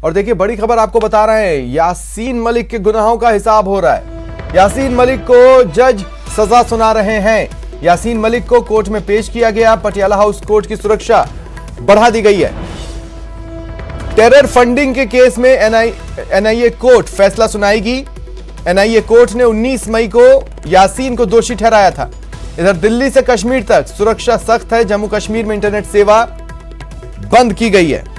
और देखिए बड़ी खबर आपको बता रहे हैं, यासीन मलिक के गुनाहों का हिसाब हो रहा है। यासीन मलिक को जज सजा सुना रहे हैं। यासीन मलिक को कोर्ट में पेश किया गया। पटियाला हाउस कोर्ट की सुरक्षा बढ़ा दी गई है। टेरर फंडिंग के केस में एनआईए कोर्ट फैसला सुनाएगी। एनआईए कोर्ट ने 19 मई को यासीन को दोषी ठहराया था। इधर दिल्ली से कश्मीर तक सुरक्षा सख्त है। जम्मू कश्मीर में इंटरनेट सेवा बंद की गई है।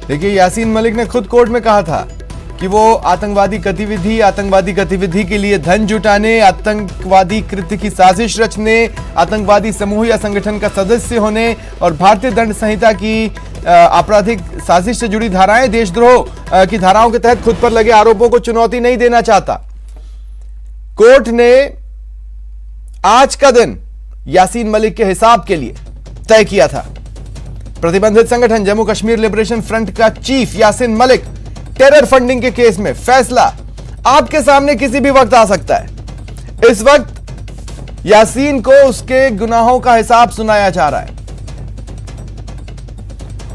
देखिए यासीन मलिक ने खुद कोर्ट में कहा था कि वो आतंकवादी गतिविधि के लिए धन जुटाने, आतंकवादी कृत्य की साजिश रचने, आतंकवादी समूह या संगठन का सदस्य होने और भारतीय दंड संहिता की आपराधिक साजिश से जुड़ी धाराएं, देशद्रोह की धाराओं के तहत खुद पर लगे आरोपों को चुनौती नहीं देना चाहता। कोर्ट ने आज का दिन यासीन मलिक के हिसाब के लिए तय किया था। प्रतिबंधित संगठन जम्मू कश्मीर लिबरेशन फ्रंट का chief Yasin Malik terror funding के केस में फैसला आपके सामने किसी भी वक्त आ सकता है। इस वक्त यासीन को उसके गुनाहों का हिसाब सुनाया जा रहा है।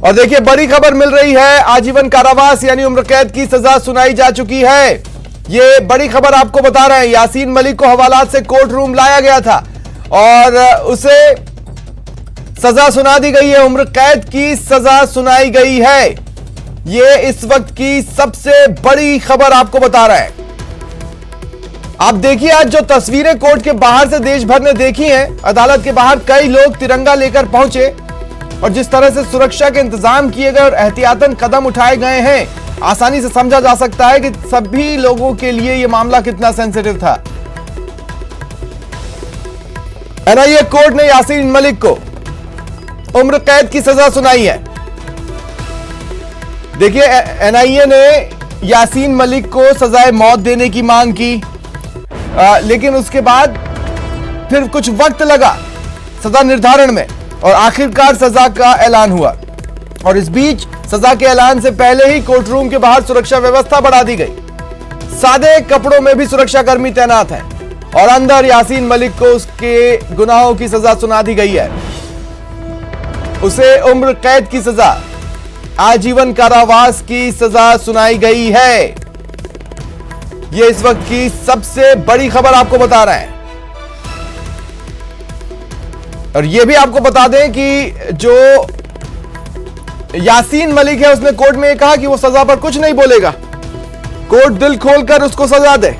और देखिए बड़ी खबर मिल रही है, आजीवन कारावास यानी उम्र कैद की सजा सुनाई जा चुकी है। यह बड़ी खबर आपको बता रहे हैं। यासीन मलिक को हवालात से कोर्ट रूम लाया गया था और उसे सजा सुना दी गई है। उम्र कैद की सजा सुनाई गई है। यह इस वक्त की सबसे बड़ी खबर आपको बता रहा है। आप देखिए आज जो तस्वीरें कोर्ट के बाहर से देश भर ने देखी हैं, अदालत के बाहर कई लोग तिरंगा लेकर पहुंचे और जिस तरह से सुरक्षा के इंतजाम किए गए और एहतियातन कदम उठाए गए हैं, आसानी से समझा जा सकता है कि सभी लोगों के लिए यह मामला कितना सेंसिटिव था। एनआईए कोर्ट ने यासीन मलिक को उम्र कैद की सजा सुनाई है। देखिए एनआईए ने यासीन मलिक को सजाए मौत देने की मांग की, लेकिन उसके बाद फिर कुछ वक्त लगा सजा निर्धारण में और आखिरकार सजा का ऐलान हुआ। और इस बीच सजा के ऐलान से पहले ही कोर्ट रूम के बाहर सुरक्षा व्यवस्था बढ़ा दी गई। सादे कपड़ों में भी सुरक्षाकर्मी तैनात हैं और अंदर यासीन मलिक को उसके गुनाहों की सजा सुना दी गई है। उसे उम्र कैद की सजा, आजीवन कारावास की सजा सुनाई गई है। यह इस वक्त की सबसे बड़ी खबर आपको बता रहे हैं। और यह भी आपको बता दें कि जो यासीन मलिक है उसने कोर्ट में कहा कि वो सजा पर कुछ नहीं बोलेगा, कोर्ट दिल खोलकर उसको सजा दे।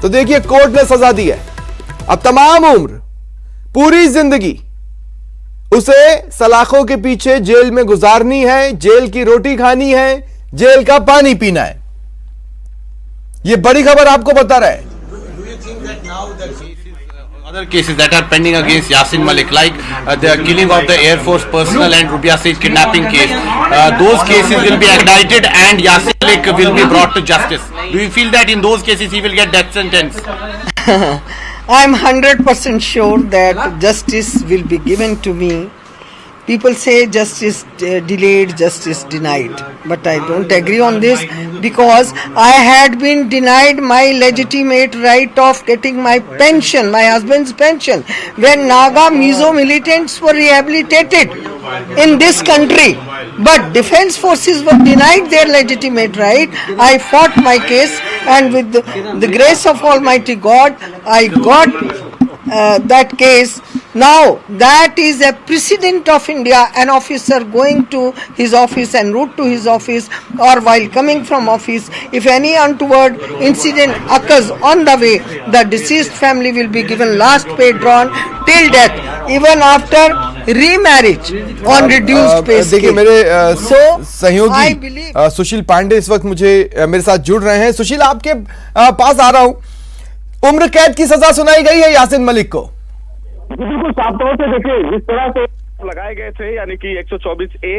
तो देखिए कोर्ट ने सजा दी है। अब तमाम उम्र, पूरी जिंदगी उसे सलाखों के पीछे जेल में गुजारनी है, जेल की रोटी खानी है, जेल का पानी पीना है। यह बड़ी खबर आपको बता रहा है। Other cases that are pending against Yasin Malik, like the killing of the Air Force personnel and Rubia Saeed kidnapping case, those cases will be indicted and Yasin Malik will be brought to justice. Do you feel that in those cases he will get death sentence? I am 100% sure that justice will be given to me. People say justice delayed, justice denied, but I don't agree on this because I had been denied my legitimate right of getting my pension, my husband's pension, when Naga Mizo militants were rehabilitated in this country. But defense forces were denied their legitimate right. I fought my case and with the grace of Almighty God, I got that case. Now that is a precedent of India. An officer going to his office en route to his office or while coming from office, if any untoward incident occurs on the way, the deceased family will be given last pay drawn till death, even after remarriage on reduced pay scale. देखिए मेरे सहयोगी सुशील पांडे इस वक्त मेरे साथ जुड़ रहे हैं। सुशील, आपके पास आ रहा हूं। उम्र कैद की सजा सुनाई गई है यासीन मलिक को। बिल्कुल साफ तौर से देखिए, जिस तरह से लगाए गए थे, यानी कि 124A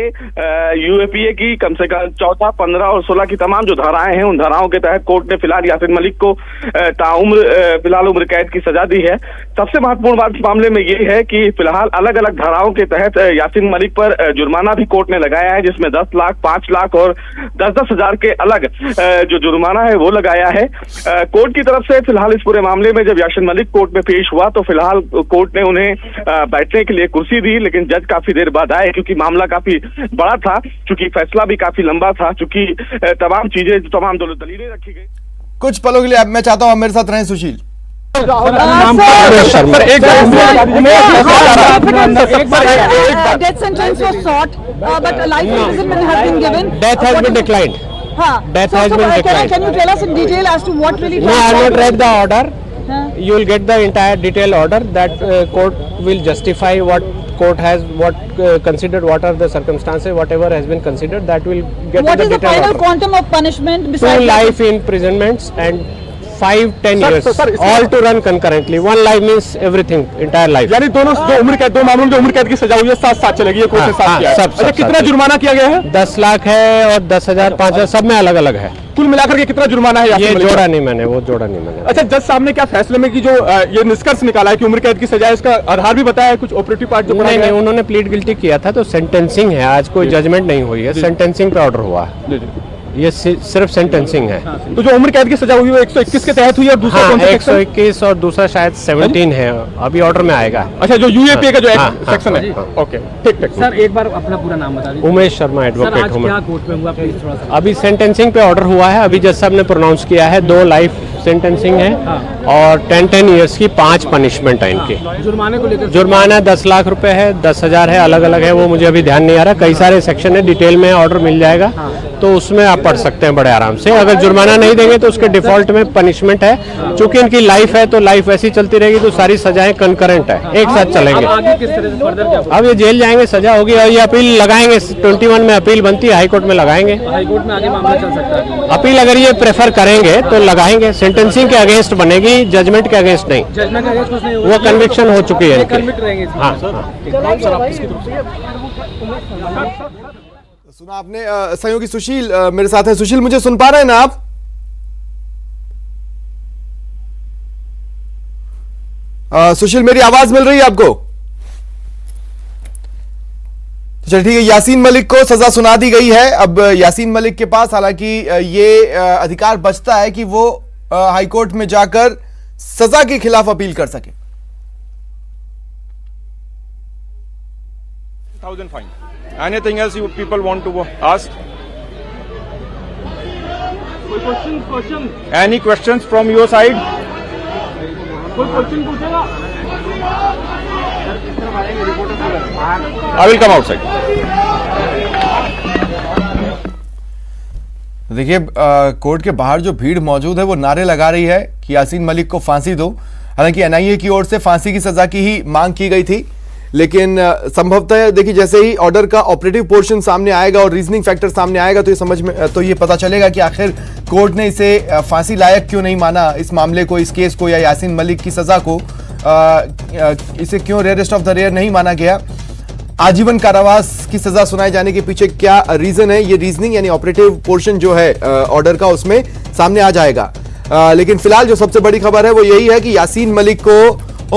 यूएपीए की कम से कम 14, 15 और 16 की तमाम जो धाराएं हैं, उन धाराओं के तहत कोर्ट ने फिलहाल यासीन मलिक को ताउम्र फिलहाल उम्र कैद की सजा दी है। सबसे महत्वपूर्ण बात इस मामले में ये है कि फिलहाल अलग अलग धाराओं के तहत यासीन मलिक पर जुर्माना भी कोर्ट ने लगाया है, जिसमें 10 लाख, 5 लाख और 10-10 हजार के अलग जो जुर्माना है वो लगाया है। कोर्ट की तरफ से फिलहाल इस पूरे मामले में जब यासीन मलिक कोर्ट में पेश हुआ तो फिलहाल कोर्ट ने उन्हें बैठने के लिए कुर्सी दी, लेकिन जज काफी देर बाद आए क्योंकि मामला काफी बड़ा था, चूंकि फैसला भी काफी लंबा था, चूंकि तमाम चीजें, तमाम दलीलें रखी गई। कुछ पलों के लिए अब मैं चाहता हूं आप मेरे साथ रहें सुशील। Death sentence was sought, but life imprisonment has been given. Death has been declined. Death has been declined. Can you tell us in detail as to what really? No, I have not read the order. You will get the entire detailed order that court will justify what court has considered, what are the circumstances, whatever has been considered, that will get What the is the detailed final order. quantum of punishment 2 besides life imprisonments and 5-10 years, all to run concurrently. 1 life means everything, entire life. यानी दोनों जो उम्र कैद, दो मामलों में जो उम्र कैद की सजा हुई है साथ साथ चलेगी, ये कोर्ट ने साथ किया है। सब अच्छा, कितना जुर्माना किया गया है? 10 लाख है और 10,000, 5,000 सब में अलग अलग है। कुल मिलाकर के कितना जुर्माना है? ये जोड़ा नहीं मैंने, वो जोड़ा नहीं मैंने। अच्छा, जज साहब ने क्या फैसले में की जो ये निष्कर्ष निकाला है कि उम्र कैद की सजा है, इसका आधार भी बताया है कुछ ऑपरेटिव पार्ट जो नहीं, उन्होंने प्लीड गिल्टी किया था तो सेंटेंसिंग है, आज कोई जजमेंट नहीं हुई है, सेंटेंसिंग पे ऑर्डर हुआ है, ये सिर्फ सेंटेंसिंग है। तो जो उम्र कैद की सजा हुई है 121 के तहत हुई है और दूसरा कौन सा सेक्शन? 121 और दूसरा शायद 17 है, अभी ऑर्डर में आएगा। अच्छा, जो यूएपीए का जो सेक्शन है। ओके, ठीक। सर एक बार अपना पूरा नाम बता दीजिए। उमेश शर्मा, एडवोकेट हूँ मैं। कोर्ट में हुआ प्लीज थोड़ा सा। अभी सेंटेंसिंग पे ऑर्डर हुआ है, अभी जज साहब ने प्रोनाउंस किया है 2 लाइफ सेंटेंसिंग है और 10 ईयर्स की 5 पनिशमेंट है इनकी। जुर्माने को लेकर जुर्माना 10 लाख रुपए है, 10,000 है, अलग अलग है, वो मुझे अभी ध्यान नहीं आ रहा, कई सारे सेक्शन है, डिटेल में ऑर्डर मिल जाएगा तो उसमें आप पढ़ सकते हैं बड़े आराम से। अगर जुर्माना नहीं देंगे तो उसके डिफॉल्ट में पनिशमेंट है, चूंकि इनकी लाइफ है तो लाइफ ऐसी चलती रहेगी तो सारी सजाएं कंकरेंट है, एक साथ चलेंगे। आगे किस तरह से फर्दर क्या? अब ये जेल जाएंगे, सजा होगी और ये अपील लगाएंगे, 21 में अपील बनती है, हाईकोर्ट में लगाएंगे। हाईकोर्ट में आगे मामला चल सकता है। अपील अगर ये प्रेफर करेंगे तो लगाएंगे, सेंटेंसिंग के अगेंस्ट बनेगी, जजमेंट के अगेंस्ट नहीं। जजमेंट का कुछ नहीं वो कन्विक्शन हो चुकी है इनकी। कन्विक्ट रहेंगे। हाँ। सुना आपने सहयोगी सुशील मेरे साथ है। सुशील, मुझे सुन पा रहे हैं ना आप? सुशील, मेरी आवाज मिल रही है आपको? चलिए ठीक है, यासीन मलिक को सजा सुना दी गई है। अब यासीन मलिक के पास हालांकि ये अधिकार बचता है कि वो हाईकोर्ट में जाकर सजा के खिलाफ अपील कर सके। 1000 fine. Anything else you people want to ask? Any questions from your side? I will come outside. देखिए, कोर्ट के बाहर जो भीड़ मौजूद है वो नारे लगा रही है कि यासीन मलिक को फांसी दो। हालांकि एनआईए की ओर से फांसी की सजा की ही मांग की गई थी, लेकिन संभवतः देखिए जैसे ही ऑर्डर का ऑपरेटिव पोर्शन सामने आएगा और रीजनिंग फैक्टर सामने आएगा तो ये समझ में तो ये पता चलेगा कि आखिर कोर्ट ने इसे फांसी लायक क्यों नहीं माना, इस मामले को, इस केस को, या यासीन मलिक की सजा को इसे क्यों रेयरेस्ट ऑफ द रेयर नहीं माना गया। आजीवन कारावास की सजा सुनाए जाने के पीछे क्या रीजन है, ये रीजनिंग यानी ऑपरेटिव पोर्शन जो है ऑर्डर का उसमें सामने आ जाएगा। लेकिन फिलहाल जो सबसे बड़ी खबर है वो यही है कि यासीन मलिक को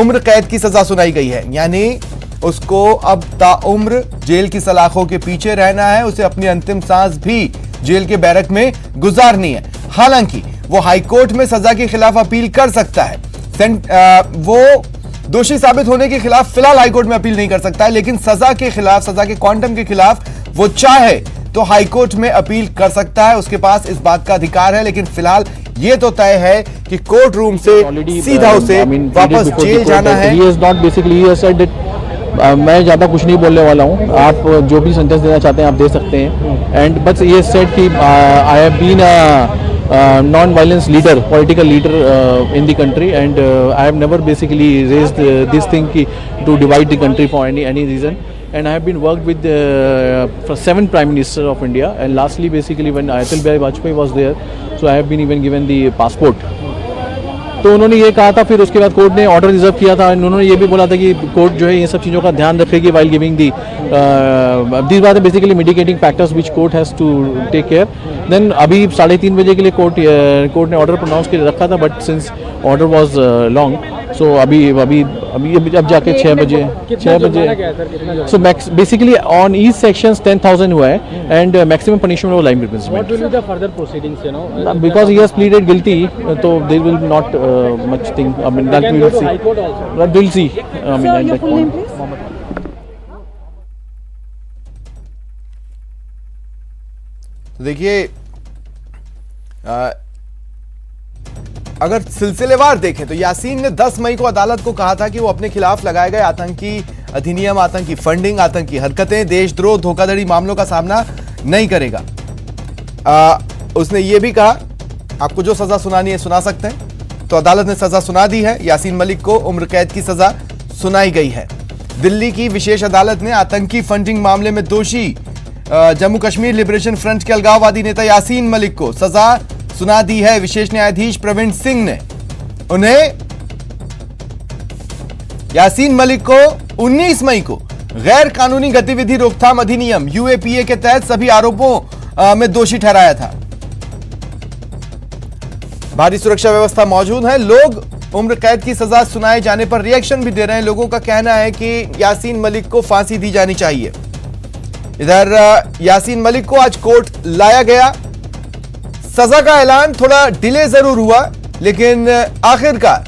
उम्र कैद की सजा सुनाई गई है, यानी उसको अब ताउम्र जेल की सलाखों के पीछे रहना है, उसे अपनी अंतिम सांस भी जेल के बैरक में गुजारनी है। हालांकि वो हाईकोर्ट में सजा के खिलाफ अपील कर सकता है, वो दोषी साबित होने के खिलाफ फिलहाल हाईकोर्ट में अपील नहीं कर सकता है, लेकिन सजा के खिलाफ, सजा के क्वांटम के खिलाफ वो चाहे तो हाईकोर्ट में अपील कर सकता है, उसके पास इस बात का अधिकार है। लेकिन फिलहाल ये तो तय है कि कोर्ट रूम से सीधा उसे वापस जेल जाना है। मैं ज़्यादा कुछ नहीं बोलने वाला हूँ, आप जो भी सेंटेंस देना चाहते हैं आप दे सकते हैं। एंड बस ये सेड कि I have been non violence leader, political leader in the country, and I have never basically raised this thing कि to divide the country for any reason, and I have been worked with for 7 Prime Minister of India, and lastly basically when Atal Bihari Vajpayee was there, so I have been even given the passport. तो उन्होंने ये कहा था, फिर उसके बाद court ने order reserve किया था, उन्होंने ये भी बोला था कि कोर्ट जो है ये सब चीज़ों का ध्यान रखेगी while giving the these are basically mitigating factors which court has to take care. Then अभी 3:30 बजे के लिए कोर्ट ने ऑर्डर प्रोनाउंस कर रखा था, but since order was long, so अब जाके 6 बजे so basically on each sections 10,000 हुआ है एंड मैक्सिमम पनिशमेंट वो life What will be the further proceedings, you know? Because he has pleaded guilty, तो there will not much thing, I mean that we will see, that will see, I mean at that point. तो देखिए, अगर सिलसिलेवार देखें तो यासीन ने 10 मई को अदालत को कहा था कि वो अपने खिलाफ लगाए गए आतंकी अधिनियम, आतंकी फंडिंग, आतंकी हरकतें, देशद्रोह, धोखाधड़ी मामलों का सामना नहीं करेगा। उसने ये भी कहा आपको जो सजा सुनानी है सुना सकते हैं, तो अदालत ने सजा सुना दी है। यासीन मलिक को उम्र कैद की सजा सुनाई गई है। दिल्ली की विशेष अदालत ने आतंकी फंडिंग मामले में दोषी जम्मू कश्मीर लिबरेशन फ्रंट के अलगाववादी नेता यासीन मलिक को सजा सुना दी है। विशेष न्यायाधीश प्रवीण सिंह ने यासीन मलिक को 19 मई को गैर कानूनी गतिविधि रोकथाम अधिनियम यूएपीए के तहत सभी आरोपों में दोषी ठहराया था। भारी सुरक्षा व्यवस्था मौजूद है। लोग उम्र कैद की सजा सुनाए जाने पर रिएक्शन भी दे रहे हैं। लोगों का कहना है कि यासीन मलिक को फांसी दी जानी चाहिए। इधर यासीन मलिक को आज कोर्ट लाया गया। सजा का ऐलान थोड़ा डिले जरूर हुआ, लेकिन आखिरकार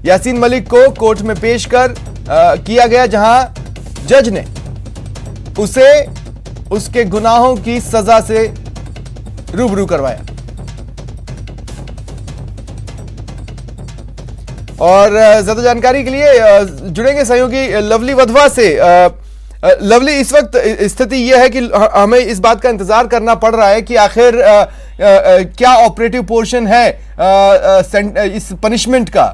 यासीन मलिक को कोर्ट में पेश कर किया गया, जहां जज ने उसे उसके गुनाहों की सजा से रूबरू करवाया। और ज्यादा जानकारी के लिए जुड़ेंगे सहयोगी लवली वधवा से। लवली, इस वक्त स्थिति यह है कि हमें इस बात का इंतजार करना पड़ रहा है कि आखिर क्या ऑपरेटिव पोर्शन है इस पनिशमेंट का।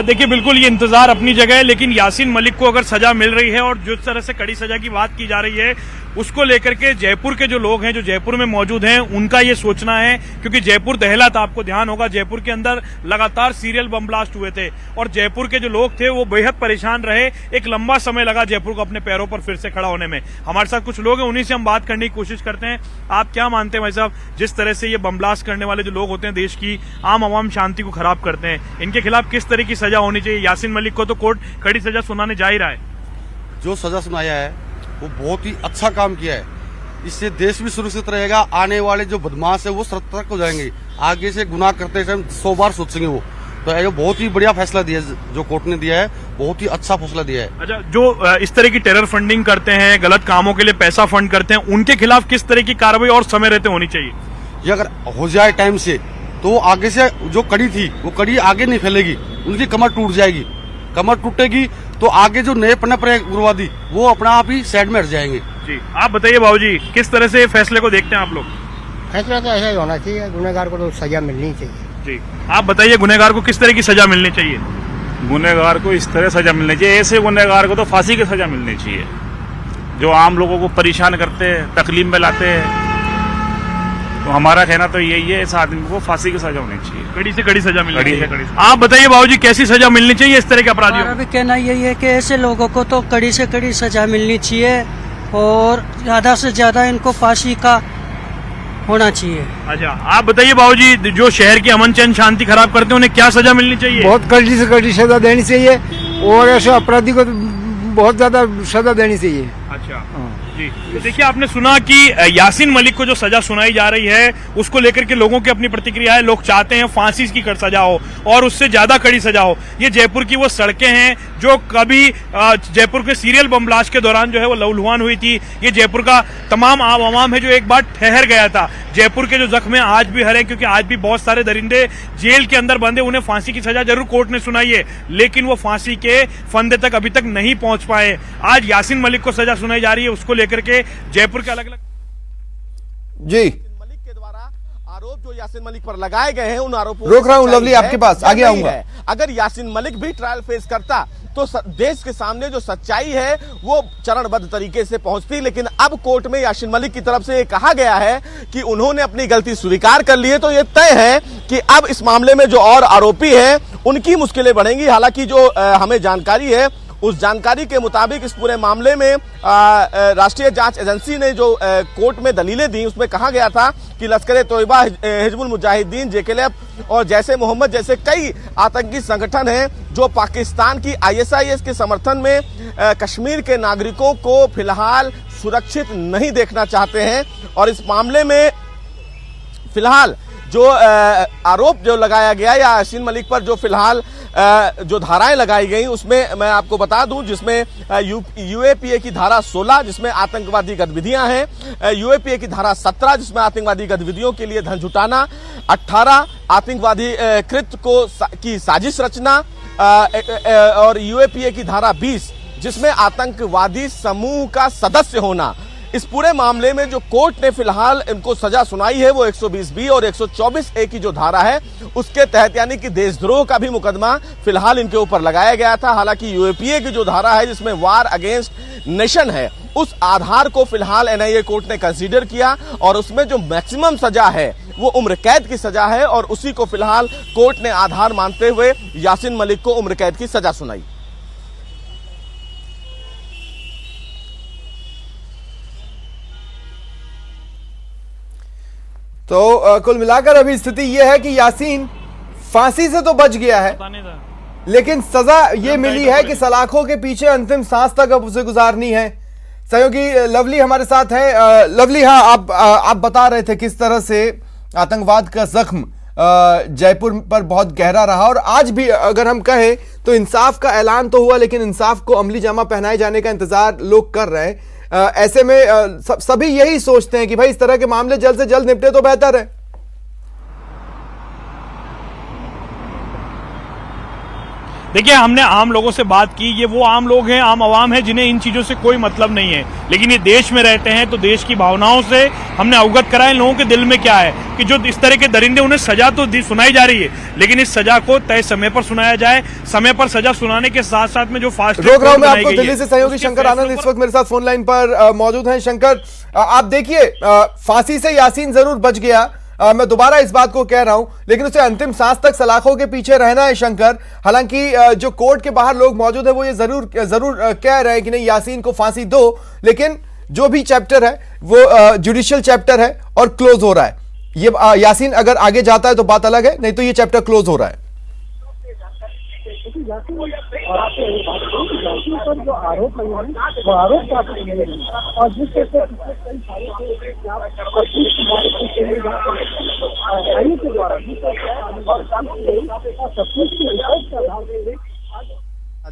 देखिए, बिल्कुल ये इंतजार अपनी जगह है, लेकिन यासीन मलिक को अगर सजा मिल रही है और जिस तरह से कड़ी सजा की बात की जा रही है, उसको लेकर के जयपुर के जो लोग हैं, जो जयपुर में मौजूद हैं, उनका ये सोचना है, क्योंकि जयपुर दहला था, आपको ध्यान होगा, जयपुर के अंदर लगातार सीरियल बम ब्लास्ट हुए थे और जयपुर के जो लोग थे वो बेहद परेशान रहे। एक लंबा समय लगा जयपुर को अपने पैरों पर फिर से खड़ा होने में। हमारे साथ कुछ लोग हैं, उन्हीं से हम बात करने की कोशिश करते हैं। आप क्या मानते हैं भाई साहब, जिस तरह से ये बम ब्लास्ट करने वाले जो लोग होते हैं, देश की आम आवाम शांति को खराब करते हैं, इनके खिलाफ किस तरह की सजा होनी चाहिए? यासीन मलिक को तो कोर्ट कड़ी सजा सुनाने जा ही रहा है। जो सजा सुनाया है वो बहुत ही अच्छा काम किया है। इससे देश भी सुरक्षित रहेगा। आने वाले जो बदमाश है वो सतर्क हो जाएंगे, आगे से गुनाह करते समय 100 बार सोचेंगे वो। तो ये बहुत ही बढ़िया फैसला दिया जो कोर्ट ने दिया है, बहुत ही अच्छा फैसला दिया है। अच्छा, जो इस तरह की टेरर फंडिंग करते हैं, गलत कामों के लिए पैसा फंड करते हैं, उनके खिलाफ किस तरह की कार्रवाई और समय रहते होनी चाहिए? ये अगर हो जाए टाइम से तो आगे से जो कड़ी थी वो कड़ी आगे नहीं फैलेगी, उनकी कमर टूट जाएगी। कमर टूटेगी तो आगे जो नए पनप रहे उग्रवादी वो अपना आप ही साइड में हट जाएंगे। जी, आप बताइए बाबूजी, किस तरह से फैसले को देखते हैं आप लोग? फैसला तो ऐसा ही होना चाहिए, गुनहगार को तो सजा मिलनी चाहिए। जी, आप बताइए गुनहगार को किस तरह की सजा मिलनी चाहिए? गुनहगार को इस तरह सजा मिलनी चाहिए, ऐसे गुनहगार को तो फांसी की सजा मिलनी चाहिए। जो आम लोगों को परेशान करते हैं, तकलीफ में लाते हैं, तो हमारा कहना तो यही है, इस आदमी को फांसी की सजा होनी चाहिए, कड़ी से कड़ी सजा मिलनी चाहिए। आप बताइए बाबूजी, कैसी सजा मिलनी चाहिए इस तरह के अपराधियों को? भी कहना यही है कि ऐसे लोगों को तो कड़ी से कड़ी सजा मिलनी चाहिए और ज्यादा से ज्यादा इनको फांसी का होना चाहिए। अच्छा, आप बताइए बाबूजी, जो शहर की अमन चैन शांति खराब करते हैं उन्हें क्या सजा मिलनी चाहिए? बहुत कड़ी से कड़ी सजा देनी चाहिए और ऐसे अपराधी को बहुत ज्यादा सजा देनी चाहिए। अच्छा जी, देखिए आपने सुना कि यासीन मलिक को जो सजा सुनाई जा रही है उसको लेकर के लोगों की अपनी प्रतिक्रिया है। लोग चाहते हैं फांसी की सजा हो और उससे ज्यादा कड़ी सजा हो। ये जयपुर की वो सड़कें हैं जो कभी जयपुर के सीरियल बम ब्लास्ट के दौरान जो है वो लहूलुहान हुई थी। ये जयपुर का तमाम आम आवाम है जो एक बार ठहर गया था। जयपुर के जो जख्म आज भी हरे, क्योंकि आज भी बहुत सारे दरिंदे जेल के अंदर बंदे, उन्हें फांसी की सजा जरूर कोर्ट ने सुनाई है, लेकिन वो फांसी के फंदे तक अभी तक नहीं पहुंच पाए। आज यासीन मलिक को सजा सुनाई जा रही है, उसको लेकर के जयपुर के अलग अलग जी आरोप जो यासीन मलिक पर लगाए गए हैं उन आरोपों रोक रहा हूं लवली, आपके पास आगे आऊंगा। अगर यासीन मलिक भी ट्रायल फेस करता तो देश के सामने जो सच्चाई है वो चरणबद्ध तरीके से पहुंचती, लेकिन अब कोर्ट में यासीन मलिक की तरफ से ये कहा गया है कि उन्होंने अपनी गलती स्वीकार कर ली है, तो ये तय है कि अब इस मामले में जो और आरोपी हैं उनकी मुश्किलें बढ़ेंगी। हालांकि जो हमें जानकारी है उस जानकारी के मुताबिक इस पूरे मामले में राष्ट्रीय जांच एजेंसी ने जो कोर्ट में दलीलें दी उसमें कहा गया था कि लश्कर-ए-तोयबा, हिजबुल मुजाहिदीन, जेकेएलएफ और जैसे मोहम्मद जैसे कई आतंकी संगठन हैं जो पाकिस्तान की आईएसआईएस के समर्थन में कश्मीर के नागरिकों को फिलहाल सुरक्षित नहीं देखना चाहते हैं। और इस मामले में फिलहाल जो आरोप जो लगाया गया या यासीन मलिक पर जो फिलहाल जो धाराएं लगाई गई उसमें मैं आपको बता दूं, जिसमें यूएपीए की धारा 16 जिसमें आतंकवादी गतिविधियां हैं, यूएपीए की धारा 17 जिसमें आतंकवादी गतिविधियों के लिए धन जुटाना, 18 आतंकवादी कृत्य की साजिश रचना और यूएपीए की धारा 20 जिसमें आतंकवादी समूह का सदस्य होना। इस पूरे मामले में जो कोर्ट ने फिलहाल इनको सजा सुनाई है वो 120B और 124A की जो धारा है उसके तहत, यानी कि देशद्रोह का भी मुकदमा फिलहाल इनके ऊपर लगाया गया था। हालांकि यूएपीए की जो धारा है जिसमें वार अगेंस्ट नेशन है उस आधार को फिलहाल एनआईए कोर्ट ने कंसीडर किया और उसमें जो मैक्सिमम सजा है वो उम्र कैद की सजा है और उसी को फिलहाल कोर्ट ने आधार मानते हुए यासीन मलिक को उम्र कैद की सजा सुनाई। तो कुल मिलाकर अभी स्थिति यह है कि यासीन फांसी से तो बच गया है, लेकिन सजा ये मिली है कि सलाखों के पीछे अंतिम सांस तक अब उसे गुजारनी है। सहयोगी लवली हमारे साथ है। लवली, हाँ, आप बता रहे थे किस तरह से आतंकवाद का जख्म जयपुर पर बहुत गहरा रहा और आज भी अगर हम कहें तो इंसाफ का ऐलान तो हुआ लेकिन इंसाफ को अमली जामा पहनाए जाने का इंतजार लोग कर रहे हैं। ऐसे में सभी यही सोचते हैं कि भाई इस तरह के मामले जल्द से जल्द निपटे तो बेहतर है। देखिए, हमने आम लोगों से बात की, ये वो आम लोग हैं, आम आवाम है जिन्हें इन चीजों से कोई मतलब नहीं है, लेकिन ये देश में रहते हैं तो देश की भावनाओं से हमने अवगत कराया इन लोगों के दिल में क्या है कि जो इस तरह के दरिंदे उन्हें सजा तो सुनाई जा रही है लेकिन इस सजा को तय समय पर सुनाया जाए। समय पर सजा सुनाने के साथ साथ में जो फास्ट रोक रहा हूं मैं आपको। दिल्ली से सहयोगी शंकर आनंद इस वक्त मेरे साथ फोन लाइन पर मौजूद हैं। शंकर, आप देखिए, फांसी से यासीन जरूर बच गया, मैं दोबारा इस बात को कह रहा हूं, लेकिन उसे अंतिम सांस तक सलाखों के पीछे रहना है शंकर। हालांकि जो कोर्ट के बाहर लोग मौजूद है वो ये जरूर कह रहे हैं कि नहीं, यासीन को फांसी दो, लेकिन जो भी चैप्टर है वो जुडिशियल चैप्टर है और क्लोज हो रहा है। ये यासीन अगर आगे जाता है तो बात अलग है, नहीं तो ये चैप्टर क्लोज हो रहा है। पर जो आरोप लगे हैं वो आरोप काफी लगे हैं और जिस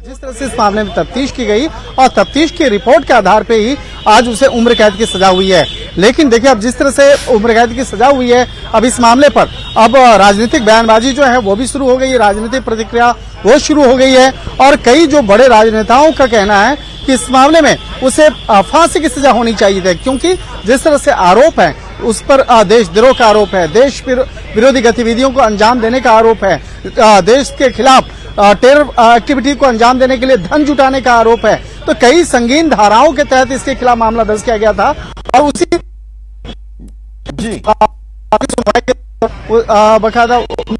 जिस तरह से इस मामले में तफ्तीश की गई और तफ्तीश की रिपोर्ट के आधार पे ही आज उसे उम्र कैद की सजा हुई है। लेकिन देखिए, अब जिस तरह से उम्र कैद की सजा हुई है, अब इस मामले पर अब राजनीतिक बयानबाजी जो है वो भी शुरू हो गई है, राजनीतिक प्रतिक्रिया वो शुरू हो गई है और कई जो बड़े राजनेताओं का कहना है कि इस मामले में उसे फांसी की सजा होनी चाहिए थी, क्योंकि जिस तरह से आरोप है उस पर देशद्रोह का आरोप है, देश विरोधी गतिविधियों को अंजाम देने का आरोप है, देश के खिलाफ टेरर एक्टिविटी को अंजाम देने के लिए धन जुटाने का आरोप है। तो कई संगीन धाराओं के तहत इसके खिलाफ मामला दर्ज किया गया था और उसी बकायदा उन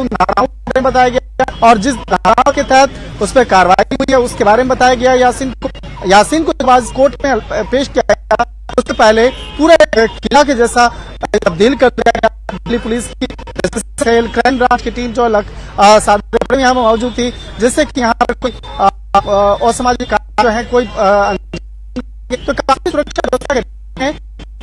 धाराओं के बताया गया और जिस धारा के तहत उस पर कार्रवाई हुई है उसके बारे में बताया गया। यासीन को आज कोर्ट में पेश किया गया, उससे पहले पूरे किला के जैसा तब्दील कर दिया गया। दिल्ली पुलिस की क्राइम ब्रांच की टीम जो यहाँ मौजूद थी, जिससे कि यहाँ पर कोई असामाजिक जो है कोई तो काफी सुरक्षा व्यवस्था है।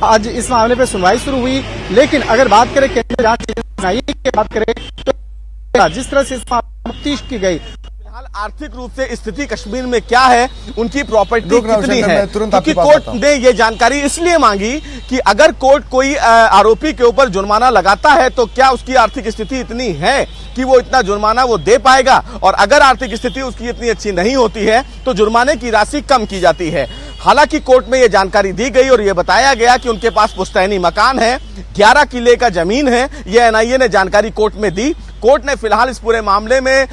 आज इस मामले पे सुनवाई शुरू हुई, लेकिन अगर बात करें केंद्रीय जांच एजेंसी की बात करें तो जिस तरह से इस तफ्तीश की गई, फिलहाल आर्थिक रूप से स्थिति कश्मीर में क्या है, उनकी प्रॉपर्टी कितनी है, क्योंकि कोर्ट ने ये जानकारी इसलिए मांगी कि अगर कोर्ट कोई आरोपी के ऊपर जुर्माना लगाता है तो क्या उसकी आर्थिक स्थिति इतनी है कि वो इतना जुर्माना वो दे पाएगा, और अगर आर्थिक स्थिति उसकी इतनी अच्छी नहीं होती है तो जुर्माने की राशि कम की जाती है। हालांकि कोर्ट में यह जानकारी दी गई और यह बताया गया कि उनके पास पुश्तैनी मकान है, 11 किले का जमीन है। यह एनआईए ने जानकारी कोर्ट में दी। कोर्ट ने फिलहाल इस पूरे मामले में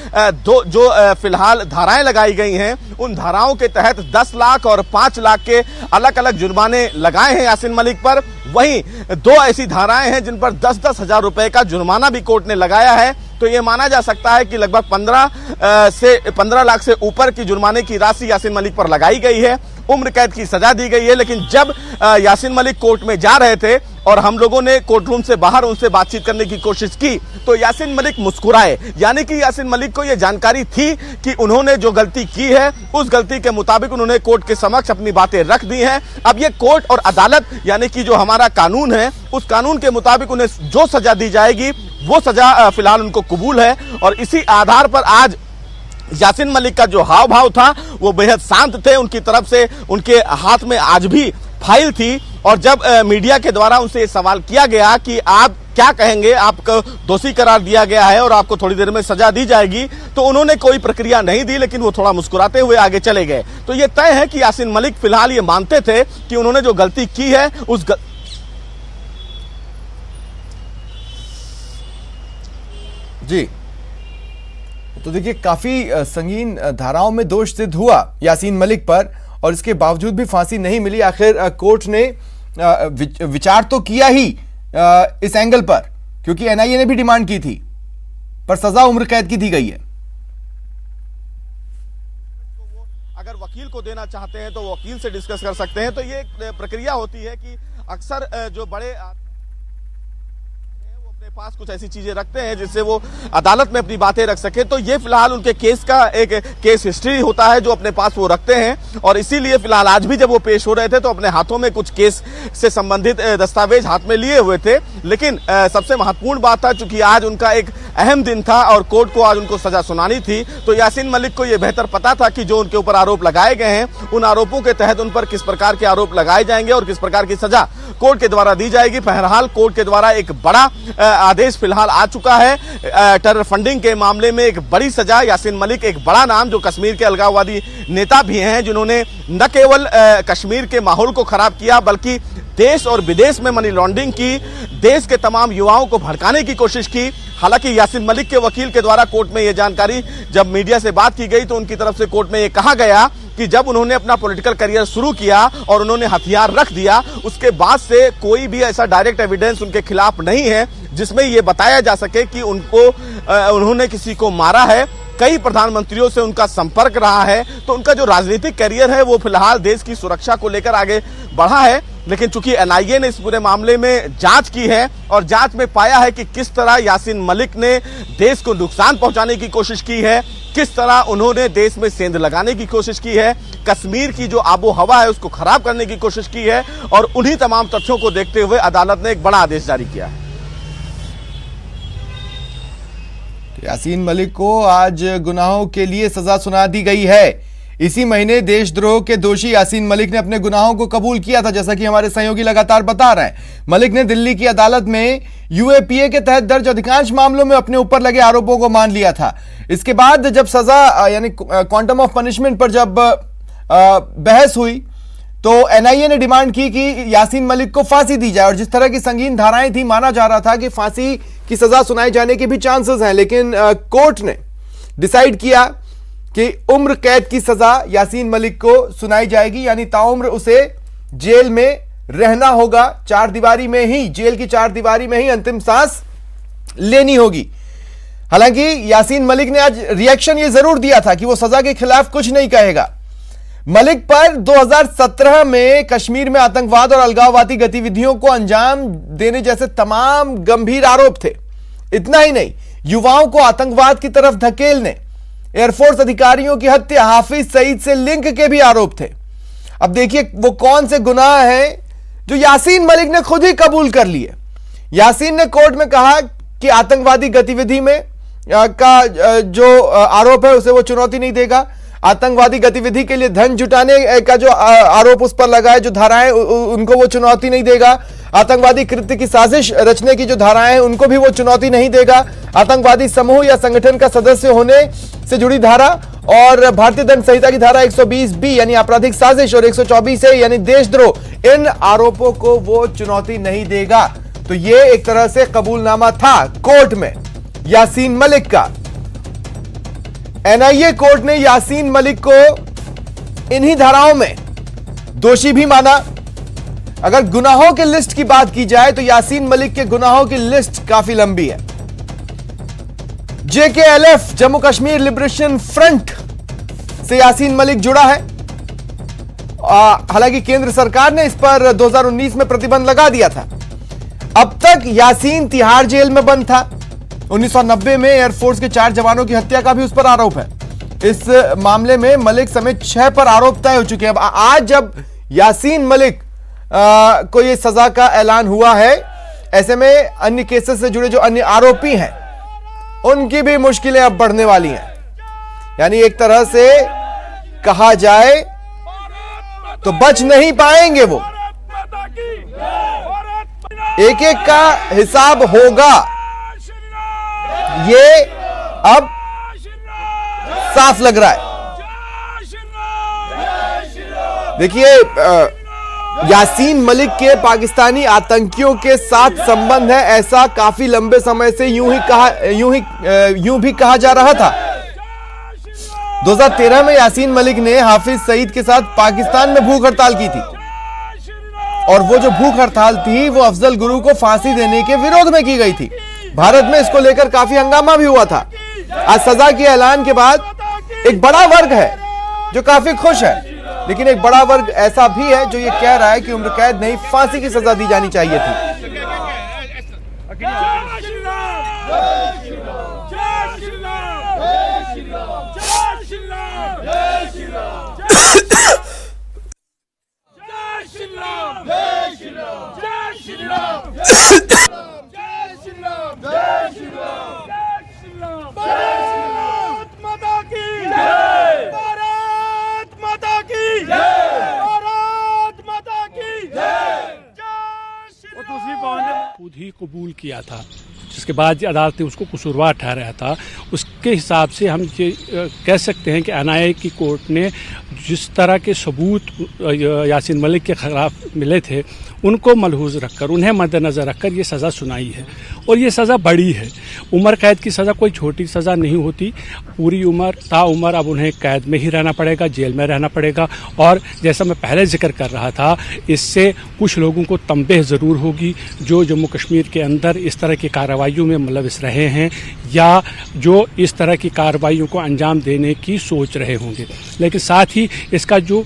फिलहाल धाराएं लगाई गई हैं, उन धाराओं के तहत 10 लाख और 5 लाख के अलग अलग जुर्माने लगाए हैं यासीन मलिक पर। वहीं 2 ऐसी धाराएं हैं जिन पर 10-10 हजार रुपए का जुर्माना भी कोर्ट ने लगाया है। तो यह माना जा सकता है कि लगभग 15 लाख से ऊपर की जुर्माने की राशि यासीन मलिक पर लगाई गई है। उम्र कैद की सजा दी गई है। लेकिन जब यासीन मलिक कोर्ट में जा रहे थे और हम लोगों ने कोर्ट रूम से बाहर उनसे बातचीत करने की कोशिश की तो यासीन मलिक मुस्कुराए, यानी कि यासीन मलिक को यह जानकारी थी कि उन्होंने जो गलती की है उस गलती के मुताबिक उन्होंने कोर्ट के समक्ष अपनी बातें रख दी हैं। अब ये कोर्ट और अदालत यानी कि जो हमारा कानून है उस कानून के मुताबिक उन्हें जो सजा दी जाएगी वो सजा फिलहाल उनको कबूल है। और इसी आधार पर आज यासीन मलिक का जो हाव भाव था वो बेहद शांत थे। उनकी तरफ से उनके हाथ में आज भी फाइल थी और जब मीडिया के द्वारा उनसे सवाल किया गया कि आप क्या कहेंगे, आपको दोषी करार दिया गया है और आपको थोड़ी देर में सजा दी जाएगी, तो उन्होंने कोई प्रक्रिया नहीं दी, लेकिन वो थोड़ा मुस्कुराते हुए आगे चले गए। तो ये तय है कि यासीन मलिक फिलहाल ये मानते थे कि उन्होंने जो गलती की है उस जी तो देखिए काफी संगीन धाराओं में दोष सिद्ध हुआ यासीन मलिक पर और इसके बावजूद भी फांसी नहीं मिली। आखिर कोर्ट ने विचार तो किया ही इस एंगल पर, क्योंकि एनआईए ने भी डिमांड की थी, पर सजा उम्र कैद की दी गई है। अगर वकील को देना चाहते हैं तो वकील से डिस्कस कर सकते हैं। तो ये प्रक्रिया होती है कि अक्सर जो बड़े पास कुछ ऐसी चीजें रखते हैं जिससे वो अदालत में अपनी बातें रख सके। तो ये फिलहाल उनके केस का एक केस हिस्ट्री होता है जो अपने पास वो रखते हैं और इसीलिए फिलहाल आज भी जब वो पेश हो रहे थे तो अपने हाथों में कुछ केस से संबंधित दस्तावेज हाथ में लिए हुए थे। लेकिन सबसे महत्वपूर्ण बात था, चूंकि आज उनका एक अहम दिन था और कोर्ट को आज उनको सजा सुनानी थी, तो यासीन मलिक को यह बेहतर पता था कि जो उनके ऊपर आरोप लगाए गए हैं उन आरोपों के तहत उन पर किस प्रकार के आरोप लगाए जाएंगे और किस प्रकार की सजा कोर्ट के द्वारा दी जाएगी। बहरहाल कोर्ट के द्वारा एक बड़ा आदेश फिलहाल आ चुका है। टेरर फंडिंग के मामले में एक बड़ी सजा। यासीन मलिक एक बड़ा नाम जो कश्मीर के अलगाववादी नेता भी हैं, जिन्होंने न केवल कश्मीर के माहौल को खराब किया बल्कि देश और विदेश में मनी लॉन्ड्रिंग की, देश के तमाम युवाओं को भड़काने की कोशिश की। हालांकि यासीन मलिक के वकील के द्वारा कोर्ट में यह जानकारी जब मीडिया से बात की गई तो उनकी तरफ से कोर्ट में यह कहा गया कि जब उन्होंने अपना पॉलिटिकल करियर शुरू किया और उन्होंने हथियार रख दिया, उसके बाद से कोई भी ऐसा डायरेक्ट एविडेंस उनके खिलाफ नहीं है जिसमें यह बताया जा सके कि उन्होंने किसी को मारा है। कई प्रधानमंत्रियों से उनका संपर्क रहा है, तो उनका जो राजनीतिक करियर है वो फिलहाल देश की सुरक्षा को लेकर आगे बढ़ा है। लेकिन चूंकि एनआईए ने इस पूरे मामले में जांच की है और जांच में पाया है कि किस तरह यासीन मलिक ने देश को नुकसान पहुंचाने की कोशिश की है, किस तरह उन्होंने देश में सेंध लगाने की कोशिश की है, कश्मीर की जो आबो हवा है उसको खराब करने की कोशिश की है, और उन्हीं तमाम तथ्यों को देखते हुए अदालत ने एक बड़ा आदेश जारी किया है। यासीन मलिक को आज गुनाहों के लिए सजा सुना दी गई है। इसी महीने देशद्रोह के दोषी यासीन मलिक ने अपने गुनाहों को कबूल किया था, जैसा कि हमारे सहयोगी लगातार बता रहे हैं। मलिक ने दिल्ली की अदालत में यूएपीए के तहत दर्ज अधिकांश मामलों में अपने ऊपर लगे आरोपों को मान लिया था। इसके बाद जब सजा यानी क्वांटम ऑफ पनिशमेंट पर जब बहस हुई तो एनआईए ने डिमांड की कि यासीन मलिक को फांसी दी जाए, और जिस तरह की संगीन धाराएं थी माना जा रहा था कि फांसी की सजा सुनाए जाने के भी चांसेस हैं। लेकिन कोर्ट ने डिसाइड किया कि उम्र कैद की सजा यासीन मलिक को सुनाई जाएगी, यानी ताउम्र उसे जेल में रहना होगा, चार दीवारी में ही, जेल की चार दीवारी में ही अंतिम सांस लेनी होगी। हालांकि यासीन मलिक ने आज रिएक्शन ये जरूर दिया था कि वो सजा के खिलाफ कुछ नहीं कहेगा। मलिक पर 2017 में कश्मीर में आतंकवाद और अलगाववादी गतिविधियों को अंजाम देने जैसे तमाम गंभीर आरोप थे। इतना ही नहीं, युवाओं को आतंकवाद की तरफ धकेलने, एयरफोर्स अधिकारियों की हत्या, हाफिज सईद से लिंक के भी आरोप थे। अब देखिए वो कौन से गुनाह हैं जो यासीन मलिक ने खुद ही कबूल कर लिए। यासीन ने कोर्ट में कहा कि आतंकवादी गतिविधि में का जो आरोप है उसे वो चुनौती नहीं देगा। आतंकवादी गतिविधि के लिए धन जुटाने का जो आरोप उस पर लगा है, जो धाराएं, उनको वो चुनौती नहीं देगा। आतंकवादी कृत्य की साजिश रचने की जो धाराएं हैं उनको भी वो चुनौती नहीं देगा। आतंकवादी समूह या संगठन का सदस्य होने से जुड़ी धारा और भारतीय दंड संहिता की धारा 120 यानी आपराधिक साजिश और 124 यानी देशद्रोह, इन आरोपों को वो चुनौती नहीं देगा। तो ये एक तरह से कबूलनामा था कोर्ट में यासीन मलिक का। एनआईए कोर्ट ने यासीन मलिक को इन्हीं धाराओं में दोषी भी माना। अगर गुनाहों की लिस्ट की बात की जाए तो यासीन मलिक के गुनाहों की लिस्ट काफी लंबी है। JKLF Jammu Kashmir liberation front से यासीन मलिक जुड़ा है। हालांकि केंद्र सरकार ने इस पर 2019 में प्रतिबंध लगा दिया था। अब तक यासीन तिहाड़ जेल में बंद था। 1990 में एयरफोर्स के 4 जवानों की हत्या का भी उस पर आरोप है। इस मामले में मलिक समेत 6 पर आरोप तय हो चुके हैं। आज जब यासीन मलिक को यह सजा का ऐलान हुआ है, ऐसे में अन्य केसेस से जुड़े जो अन्य आरोपी हैं उनकी भी मुश्किलें अब बढ़ने वाली हैं। यानी एक तरह से कहा जाए तो बच नहीं पाएंगे वो। एक एक का हिसाब होगा, ये अब साफ लग रहा है। देखिए, यासीन मलिक के पाकिस्तानी आतंकियों के साथ संबंध है, ऐसा काफी लंबे समय से यूं भी कहा जा रहा था। 2013 में यासीन मलिक ने हाफिज सईद के साथ पाकिस्तान में भूख हड़ताल की थी, और वो जो भूख हड़ताल थी वो अफजल गुरु को फांसी देने के विरोध में की गई थी। भारत में इसको लेकर काफी हंगामा भी हुआ था। आज सजा के ऐलान के बाद एक बड़ा वर्ग है जो काफी खुश है, लेकिन एक बड़ा वर्ग ऐसा भी है जो ये कह रहा है कि उम्र कैद नहीं, फांसी की सजा दी जानी चाहिए थी। खुद ही कबूल किया था, जिसके बाद अदालत ने उसको कसूरवार ठहराया था। उसके हिसाब से हम ये कह सकते हैं कि एनआईए की कोर्ट ने जिस तरह के सबूत यासीन मलिक के खिलाफ मिले थे उनको मलहूज रखकर, उन्हें मद्देनज़र रखकर ये सज़ा सुनाई है। और ये सज़ा बड़ी है। उम्र कैद की सज़ा कोई छोटी सज़ा नहीं होती। पूरी उम्र ताउम्र अब उन्हें कैद में ही रहना पड़ेगा, जेल में रहना पड़ेगा। और जैसा मैं पहले जिक्र कर रहा था, इससे कुछ लोगों को तंबेह ज़रूर होगी जो जम्मू कश्मीर के अंदर इस तरह की कार्रवाइयों में मुलविस रहे हैं या जो इस तरह की कार्रवाइयों को अंजाम देने की सोच रहे होंगे। लेकिन साथ ही इसका जो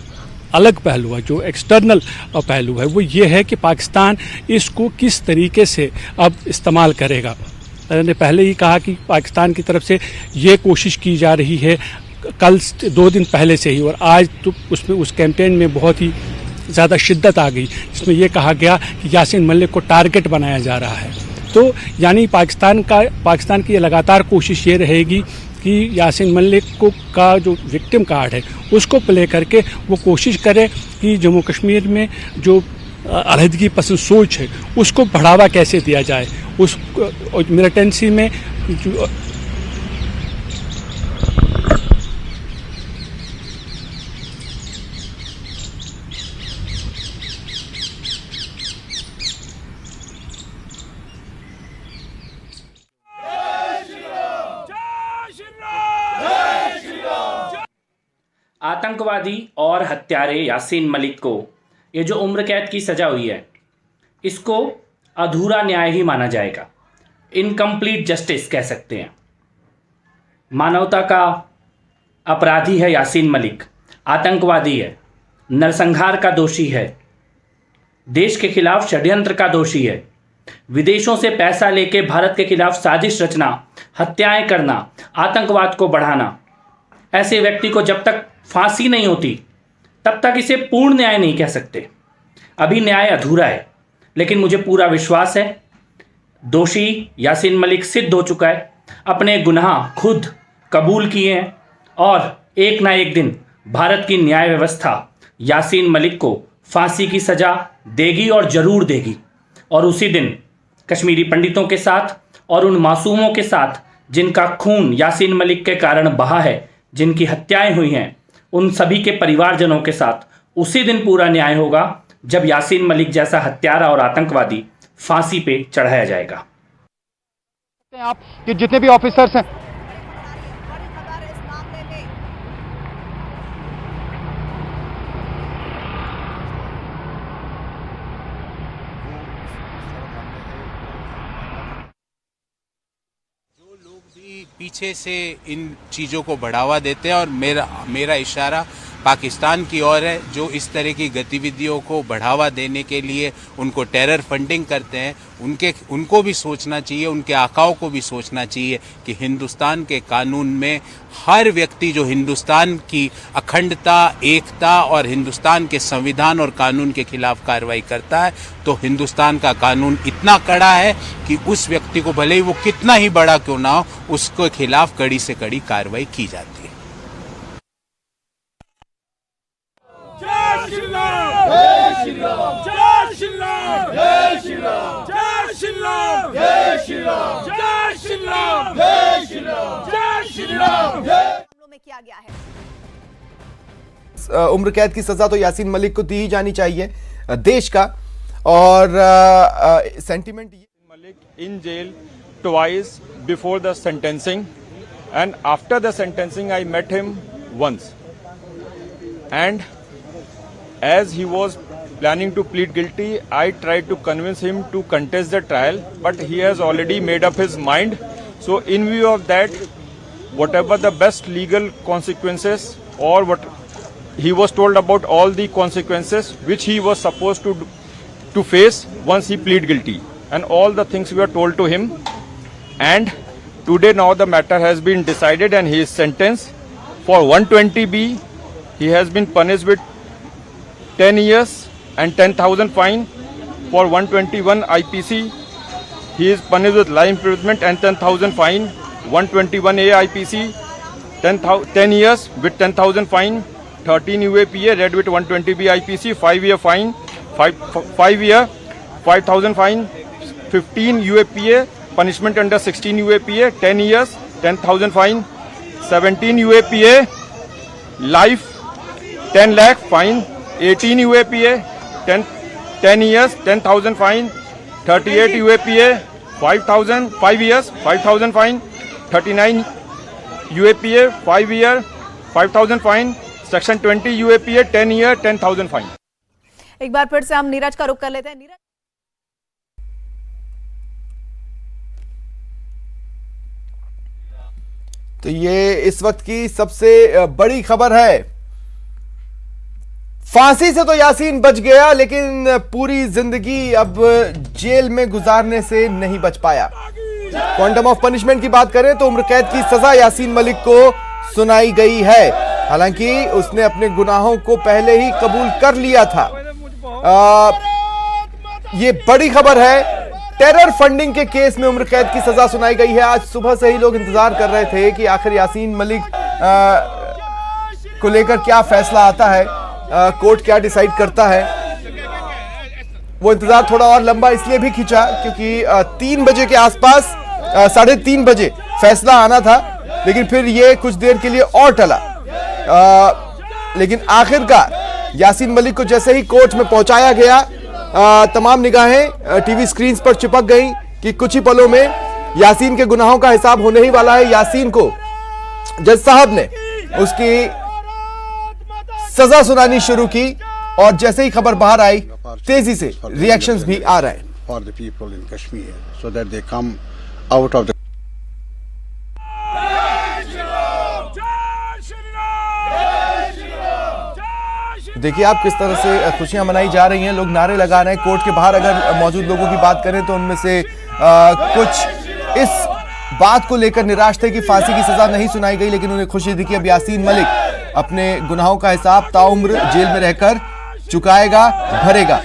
अलग पहलू है, जो एक्सटर्नल पहलू है, वो ये है कि पाकिस्तान इसको किस तरीके से अब इस्तेमाल करेगा। मैंने पहले ही कहा कि पाकिस्तान की तरफ से ये कोशिश की जा रही है कल 2 दिन पहले से ही, और आज तो उसमें उस कैंपेन में बहुत ही ज़्यादा शिद्दत आ गई, जिसमें यह कहा गया कि यासीन मलिक को टारगेट बनाया जा रहा है। तो यानी पाकिस्तान की लगातार कोशिश ये रहेगी कि यासीन मलिक को का जो विक्टिम कार्ड है उसको प्ले करके वो कोशिश करे कि जम्मू कश्मीर में जो अलहदगी पसंद सोच है उसको बढ़ावा कैसे दिया जाए। उस मिलिटेंसी में जो आतंकवादी और हत्यारे यासीन मलिक को ये जो उम्र कैद की सज़ा हुई है, इसको अधूरा न्याय ही माना जाएगा। इनकम्प्लीट जस्टिस कह सकते हैं। मानवता का अपराधी है यासीन मलिक, आतंकवादी है, नरसंहार का दोषी है, देश के खिलाफ षड्यंत्र का दोषी है, विदेशों से पैसा लेके भारत के खिलाफ साजिश रचना, हत्याएं करना, आतंकवाद को बढ़ाना। ऐसे व्यक्ति को जब तक फांसी नहीं होती तब तक इसे पूर्ण न्याय नहीं कह सकते। अभी न्याय अधूरा है, लेकिन मुझे पूरा विश्वास है दोषी यासीन मलिक सिद्ध हो चुका है, अपने गुनाह खुद कबूल किए हैं और एक ना एक दिन भारत की न्याय व्यवस्था यासीन मलिक को फांसी की सज़ा देगी और ज़रूर देगी। और उसी दिन कश्मीरी पंडितों के साथ और उन मासूमों के साथ जिनका खून यासीन मलिक के कारण बहा है, जिनकी हत्याएं हुई हैं, उन सभी के परिवारजनों के साथ उसी दिन पूरा न्याय होगा जब यासीन मलिक जैसा हत्यारा और आतंकवादी फांसी पे चढ़ाया जाएगा। आप कि जितने भी ऑफिसर्स हैं पीछे से इन चीज़ों को बढ़ावा देते हैं और मेरा इशारा पाकिस्तान की ओर है, जो इस तरह की गतिविधियों को बढ़ावा देने के लिए उनको टेरर फंडिंग करते हैं, उनको भी सोचना चाहिए, उनके आकाओं को भी सोचना चाहिए कि हिंदुस्तान के कानून में हर व्यक्ति जो हिंदुस्तान की अखंडता, एकता और हिंदुस्तान के संविधान और कानून के खिलाफ कार्रवाई करता है, तो हिंदुस्तान का कानून इतना कड़ा है कि उस व्यक्ति को भले ही वो कितना ही बड़ा क्यों ना हो, उसके खिलाफ कड़ी से कड़ी कार्रवाई की जाती है। किया गया है। उम्र कैद की सजा तो यासीन मलिक को दी ही जानी चाहिए देश का, और sentiment Malik in jail twice before the sentencing, and after the sentencing I met him once, and as he was planning to plead guilty, I tried to convince him to contest the trial, but he has already made up his mind. So in view of that, whatever the best legal consequences, or what he was told about all the consequences which he was supposed to face once he plead guilty, and all the things we were told to him, and today now the matter has been decided and he is sentenced for 120B. He has been punished with 10 years and 10,000 fine. For 121 IPC, he is punished with life imprisonment and 10,000 fine. 121A IPC, 10 years with 10,000 fine. 13 UAPA read with 120B IPC, 5-year fine, 5 year, 5,000 fine. 15 UAPA punishment under 16 UAPA, 10 years, 10,000 fine. 17 UAPA life, 10 lakh fine. 18 UAPA 10 years, 10,000 fine. 38 UAPA 5 years, 5,000 fine. 39 UAPA 5 year, 5,000 fine. Section 20 UAPA 10 year, 10,000 fine. एक बार फिर से हम नीरज का रुख कर लेते हैं। नीरज, तो ये इस वक्त की सबसे बड़ी खबर है। फांसी से तो यासीन बच गया, लेकिन पूरी जिंदगी अब जेल में गुजारने से नहीं बच पाया। क्वांटम ऑफ पनिशमेंट की बात करें तो उम्र कैद की सजा यासीन मलिक को सुनाई गई है। हालांकि उसने अपने गुनाहों को पहले ही कबूल कर लिया था। ये बड़ी खबर है। टेरर फंडिंग के केस में उम्र कैद की सजा सुनाई गई है। आज सुबह से ही लोग इंतजार कर रहे थे कि आखिर यासीन मलिक को लेकर क्या फैसला आता है, कोर्ट क्या डिसाइड करता है। वो इंतजार थोड़ा और लंबा इसलिए भी खींचा क्योंकि 3 बजे के आसपास, 3:30 बजे फैसला आना था, लेकिन फिर ये कुछ देर के लिए और टला। लेकिन आखिरकार यासीन मलिक को जैसे ही कोर्ट में पहुंचाया गया, तमाम निगाहें टीवी स्क्रीन पर चिपक गईं कि कुछ ही पलों में यासीन के गुनाहों का हिसाब होने ही वाला है। यासीन को जज साहब ने उसकी सजा सुनानी शुरू की, और जैसे ही खबर बाहर आई, तेजी से रिएक्शंस भी आ रहे हैं। For the people in Kashmir, so that they come out of the देखिए आप किस तरह से खुशियां मनाई जा रही हैं, लोग नारे लगा रहे हैं। कोर्ट के बाहर अगर मौजूद लोगों की बात करें तो उनमें से कुछ इस बात को लेकर निराश थे कि फांसी की सजा नहीं सुनाई गई, लेकिन उन्हें खुशी थी कि अब यासीन मलिक अपने गुनाहों का हिसाब ताउम्र जेल में रहकर चुकाएगा, भरेगा।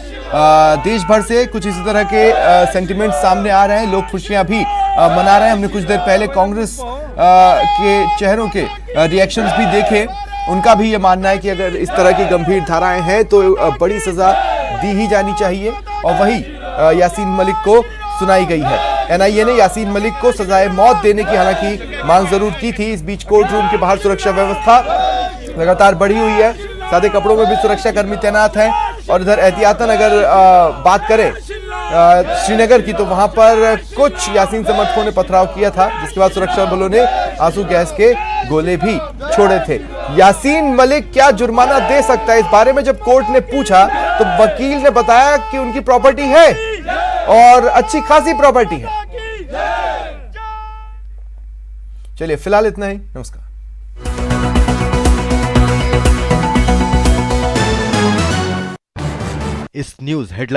देश भर से कुछ इसी तरह के सेंटिमेंट सामने आ रहे हैं। लोग खुशियां भी मना रहे हैं। हमने कुछ देर पहले कांग्रेस के चेहरों के रिएक्शंस भी देखे। उनका भी ये मानना है कि अगर इस तरह की गंभीर धाराएं हैं तो बड़ी सजा दी ही जानी चाहिए, और वही यासीन मलिक को सुनाई गई है। एनआईए ने यासीन मलिक को सजाए मौत देने की हालांकि मांग जरूर की थी। इस बीच कोर्ट रूम के बाहर सुरक्षा व्यवस्था लगातार बढ़ी हुई है, सादे कपड़ों में भी सुरक्षा कर्मी तैनात हैं। और इधर एहतियातन अगर बात करें श्रीनगर की, तो वहां पर कुछ यासीन समर्थकों ने पथराव किया था, जिसके बाद सुरक्षा बलों ने आंसू गैस के गोले भी छोड़े थे। यासीन मलिक क्या जुर्माना दे सकता है, इस बारे में जब कोर्ट ने पूछा तो वकील ने बताया कि उनकी प्रॉपर्टी है और अच्छी खासी प्रॉपर्टी है। चलिए फिलहाल इतना ही, नमस्कार। इस न्यूज हेडलाइन